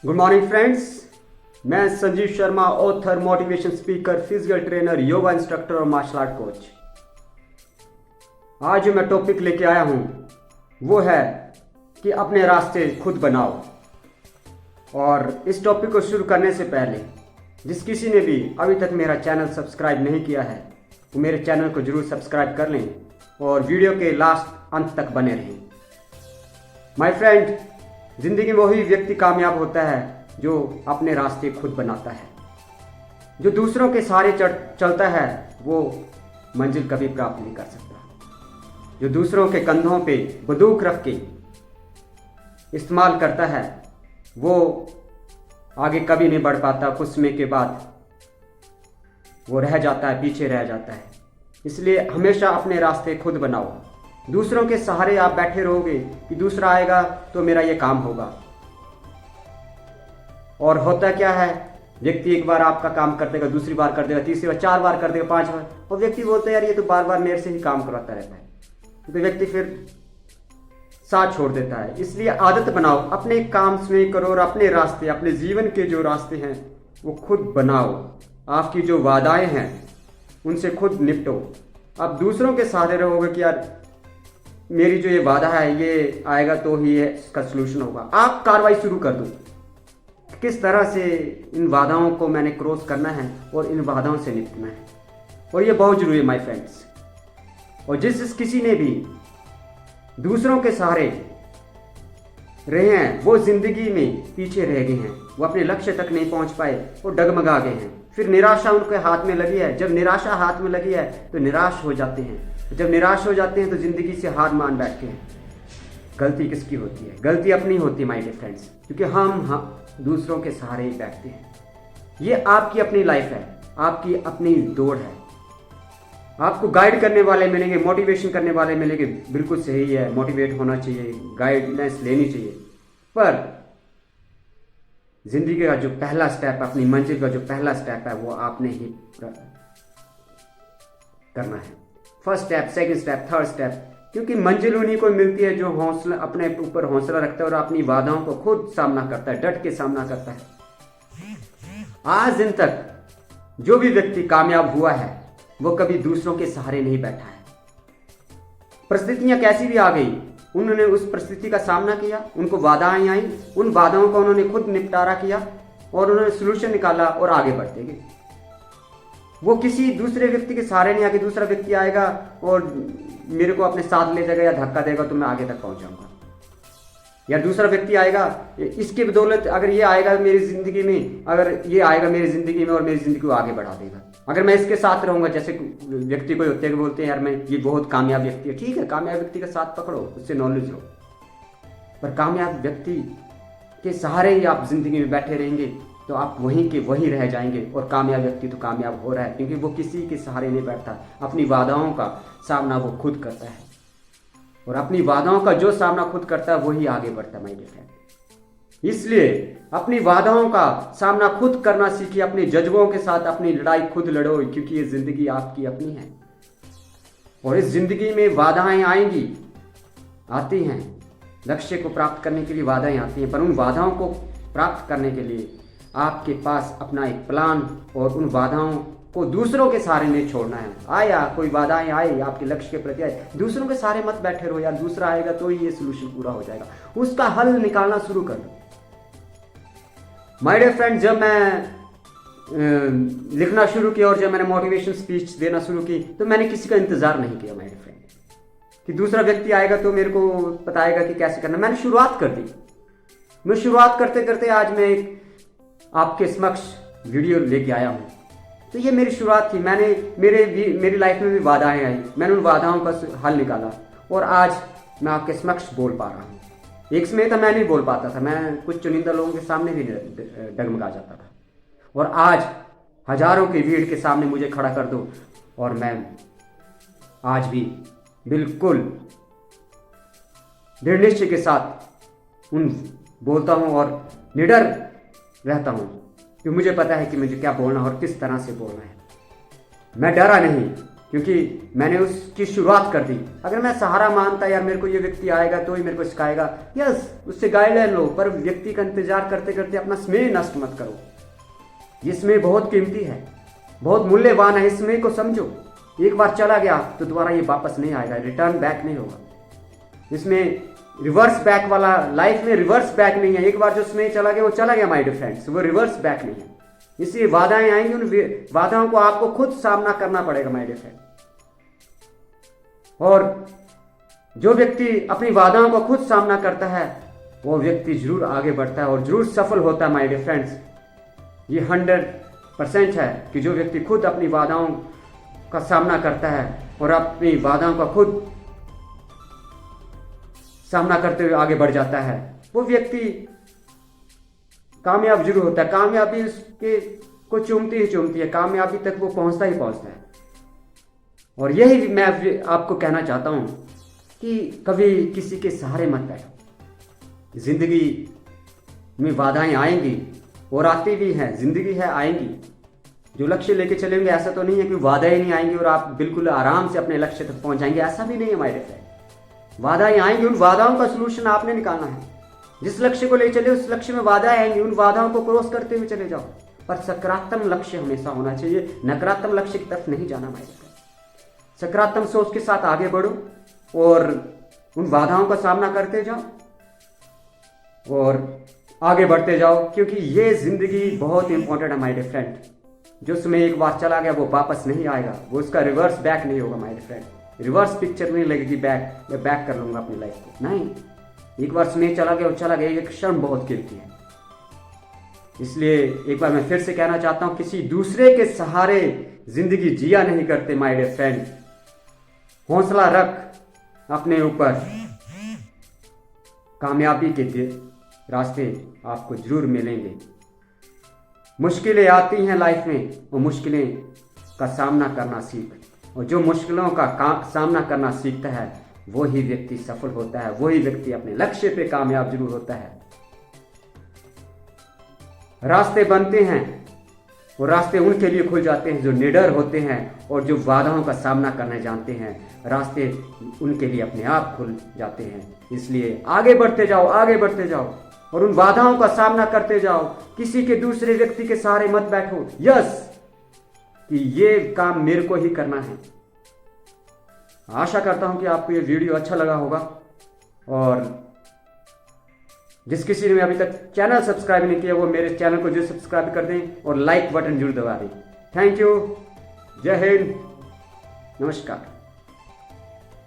Good morning friends. मैं Sanjeev Sharma, author, motivation speaker, physical trainer, yoga instructor और martial art coach. आज जो मैं टॉपिक लेके आया हूँ वो है कि अपने रास्ते खुद बनाओ। और इस टॉपिक को शुरू करने से पहले जिस किसी ने भी अभी तक मेरा चैनल सब्सक्राइब नहीं किया है वो मेरे चैनल को जरूर सब्सक्राइब कर लें और वीडियो के लास्ट अंत तक बने रहें। माय फ्रेंड, जिंदगी में वही व्यक्ति कामयाब होता है जो अपने रास्ते खुद बनाता है। जो दूसरों के सहारे चलता है वो मंजिल कभी प्राप्त नहीं कर सकता। जो दूसरों के कंधों पे बंदूक रख के इस्तेमाल करता है वो आगे कभी नहीं बढ़ पाता। कुछ समय के बाद वो रह जाता है, पीछे रह जाता है। इसलिए हमेशा अपने रास्ते खुद बनाओ। दूसरों के सहारे आप बैठे रहोगे कि दूसरा आएगा तो मेरा ये काम होगा। और होता क्या है, व्यक्ति एक बार आपका काम कर देगा, दूसरी बार कर देगा, तीसरी बार, 4 बार कर देगा, 5 बार, और व्यक्ति बोलता है यार ये तो बार बार मेरे से ही काम करवाता रहता है, तो व्यक्ति फिर साथ छोड़ देता है। इसलिए आदत बनाओ, अपने काम स्वयं करो और अपने रास्ते, अपने जीवन के जो रास्ते हैं वो खुद बनाओ। आपकी जो वादाएं हैं उनसे खुद निपटो। आप दूसरों के सहारे रहोगे कि यार मेरी जो ये वादा है ये आएगा तो ही इसका सलूशन होगा। आप कार्रवाई शुरू कर दो, किस तरह से इन वादाओं को मैंने क्रॉस करना है और इन वादाओं से निपटना है। और ये बहुत जरूरी है माय फ्रेंड्स। और जिस किसी ने भी दूसरों के सहारे रहे हैं वो जिंदगी में पीछे रह गए हैं, वो अपने लक्ष्य तक नहीं पहुंच पाए, वो डगमगा गए हैं। फिर निराशा उनके हाथ में लगी है। जब निराशा हाथ में लगी है तो निराश हो जाते हैं। जब निराश हो जाते हैं तो जिंदगी से हार मान बैठते हैं। गलती किसकी होती है? गलती अपनी होती है माय डियर फ्रेंड्स, क्योंकि हम दूसरों के सहारे ही बैठते हैं। ये आपकी अपनी लाइफ है, आपकी अपनी दौड़ है। आपको गाइड करने वाले मिलेंगे, मोटिवेशन करने वाले मिलेंगे, बिल्कुल सही है, मोटिवेट होना चाहिए, गाइडलाइंस लेनी चाहिए। पर जिंदगी का जो पहला स्टेप, अपनी मंजिल का जो पहला स्टेप है वो आपने ही करना है। First step, second step, third step. क्योंकि मंजिल उन्हीं को मिलती है जो हौसला, अपने ऊपर हौसला रखता है और अपनी बाधाओं को खुद सामना करता है, डट के सामना करता है। आज दिन तक जो भी व्यक्ति कामयाब हुआ है वो कभी दूसरों के सहारे नहीं बैठा है। परिस्थितियां कैसी भी आ गई, उन्होंने उस परिस्थिति का सामना किया, उनको बाधाएं आई, उन बाधाओं का उन्होंने खुद निपटारा किया और उन्होंने सोल्यूशन निकाला और आगे बढ़ते गए। वो किसी दूसरे व्यक्ति के सहारे नहीं आके दूसरा व्यक्ति आएगा और मेरे को अपने साथ ले जाएगा या धक्का देगा तो मैं आगे तक पहुंच जाऊंगा, या दूसरा व्यक्ति आएगा इसके बदौलत, अगर ये आएगा मेरी जिंदगी में, अगर ये आएगा मेरी जिंदगी में और मेरी जिंदगी को आगे बढ़ा देगा अगर मैं इसके साथ रहूंगा। जैसे व्यक्ति कोई होते हैं बोलते हैं यार मैं ये बहुत कामयाब व्यक्ति है, ठीक है, कामयाब व्यक्ति का साथ पकड़ो, उससे नॉलेज लो, पर कामयाब व्यक्ति के सहारे ही आप जिंदगी में बैठे रहेंगे तो आप वहीं के वहीं रह जाएंगे। और कामयाब व्यक्ति तो कामयाब हो रहा है क्योंकि वो किसी के सहारे नहीं बैठता, अपनी बाधाओं का सामना वो खुद करता है। और अपनी बाधाओं का जो सामना खुद करता है वही आगे बढ़ता है माय डियर फ्रेंड। इसलिए अपनी बाधाओं का सामना खुद करना सीखिए। अपने जज्बों के साथ अपनी लड़ाई खुद लड़ो, क्योंकि ये जिंदगी आपकी अपनी है। और इस जिंदगी में बाधाएं आएंगी, आती हैं, लक्ष्य को प्राप्त करने के लिए बाधाएं आती हैं, पर उन बाधाओं को प्राप्त करने के लिए आपके पास अपना एक प्लान और उन बाधाओं को दूसरों के सहारे नहीं छोड़ना है। आया कोई बाधाएं आए आपके लक्ष्य के प्रति आए, दूसरों के सहारे मत बैठे रहो यार, दूसरा आएगा तो ही ये सोल्यूशन पूरा हो जाएगा, उसका हल निकालना शुरू कर दो। माय डियर फ्रेंड, जब मैं लिखना शुरू किया और जब मैंने मोटिवेशन स्पीच देना शुरू की तो मैंने किसी का इंतजार नहीं किया माय डियर फ्रेंड कि दूसरा व्यक्ति आएगा तो मेरे को बताएगा कि कैसे करना। मैंने शुरुआत कर दी। मैं शुरुआत करते करते आज मैं एक आपके समक्ष वीडियो लेके आया हूँ। तो ये मेरी शुरुआत थी। मेरी लाइफ में भी बाधाएं आई, मैंने उन बाधाओं का हल निकाला और आज मैं आपके समक्ष बोल पा रहा हूँ। एक समय था मैं नहीं बोल पाता था, मैं कुछ चुनिंदा लोगों के सामने भी डगमगा जाता था, और आज हजारों की भीड़ के सामने मुझे खड़ा कर दो और मैं आज भी बिल्कुल दृढ़ निश्चय के साथ उन बोलता हूँ और निडर रहता हूँ, क्योंकि मुझे पता है कि मुझे क्या बोलना और किस तरह से बोलना है। मैं डरा नहीं, क्योंकि मैंने उसकी शुरुआत कर दी। अगर मैं सहारा मानता यार मेरे को ये व्यक्ति आएगा तो ही मेरे को सिखाएगा, यस उससे गाइडलाइन लो, पर व्यक्ति का इंतजार करते करते अपना समय नष्ट मत करो। ये समय बहुत कीमती है, बहुत मूल्यवान है, इस समय को समझो। एक बार चला गया तो दोबारा ये वापस नहीं आएगा, रिटर्न बैक नहीं होगा। इसमें रिवर्स बैक वाला, लाइफ में रिवर्स बैक नहीं है। एक बार जो समय चला गया वो चला गया माय डियर फ्रेंड्स, वो रिवर्स बैक नहीं है। इसलिए बाधाएं आएंगी, उन बाधाओं को आपको खुद सामना करना पड़ेगा माय डियर फ्रेंड। और जो व्यक्ति अपनी बाधाओं को खुद सामना करता है वो व्यक्ति जरूर आगे बढ़ता है और जरूर सफल होता है माय डियर फ्रेंड्स। ये 100% है कि जो व्यक्ति खुद अपनी बाधाओं का सामना करता है और अपनी बाधाओं का खुद सामना करते हुए आगे बढ़ जाता है, वो व्यक्ति कामयाब जरूर होता है। कामयाबी उसके को चूमती ही चूमती है, कामयाबी तक वो पहुंचता ही पहुंचता है। और यही मैं आपको कहना चाहता हूं कि कभी किसी के सहारे मत बैठो। जिंदगी में बाधाएं आएंगी और आती भी हैं, जिंदगी है, आएंगी। जो लक्ष्य लेके चलेंगे ऐसा तो नहीं है कि बाधाएं नहीं आएंगी और आप बिल्कुल आराम से अपने लक्ष्य तक पहुंच जाएंगे, ऐसा भी नहीं है हमारे फ्रेंड। बाधाएं आएंगी, उन बाधाओं का सलूशन आपने निकालना है। जिस लक्ष्य को ले चले उस लक्ष्य में बाधाएं आएंगी, उन बाधाओं को क्रॉस करते हुए चले जाओ। पर सकारात्मक लक्ष्य हमेशा होना चाहिए, नकारात्मक लक्ष्य की तरफ नहीं जाना हमारे फ्रेंड। सकारात्मक सोच के साथ आगे बढ़ो और उन बाधाओं का सामना करते जाओ और आगे बढ़ते जाओ, क्योंकि ये जिंदगी बहुत इंपॉर्टेंट है माय डियर फ्रेंड। जो समय एक बार चला गया वो वापस नहीं आएगा, वो उसका रिवर्स बैक नहीं होगा my dear friend. Reverse picture नहीं लगेगी बैक, मैं बैक कर लूंगा अपनी लाइफ को, नहीं। एक बार समय चला गया वो चला गया, एक क्षण बहुत कीमती है। इसलिए एक बार मैं फिर से कहना चाहता हूं, किसी दूसरे के सहारे जिंदगी जिया नहीं करते माय डियर फ्रेंड। हौसला रख अपने ऊपर, कामयाबी के रास्ते आपको जरूर मिलेंगे। मुश्किलें आती हैं लाइफ में, वो मुश्किलें का सामना करना सीख, और जो मुश्किलों का सामना करना सीखता है वही व्यक्ति सफल होता है, वही व्यक्ति अपने लक्ष्य पे कामयाब जरूर होता है। रास्ते बनते हैं, वो रास्ते उनके लिए खुल जाते हैं जो निडर होते हैं और जो बाधाओं का सामना करने जानते हैं। रास्ते उनके लिए अपने आप खुल जाते हैं। इसलिए आगे बढ़ते जाओ, आगे बढ़ते जाओ और उन बाधाओं का सामना करते जाओ। किसी के दूसरे व्यक्ति के सहारे मत बैठो, यस कि ये काम मेरे को ही करना है। आशा करता हूं कि आपको ये वीडियो अच्छा लगा होगा, और जिस किसी ने अभी तक चैनल सब्सक्राइब नहीं किया वो मेरे चैनल को जो सब्सक्राइब कर दें और लाइक बटन जरूर दबा दें। थैंक यू, जय हिंद, नमस्कार।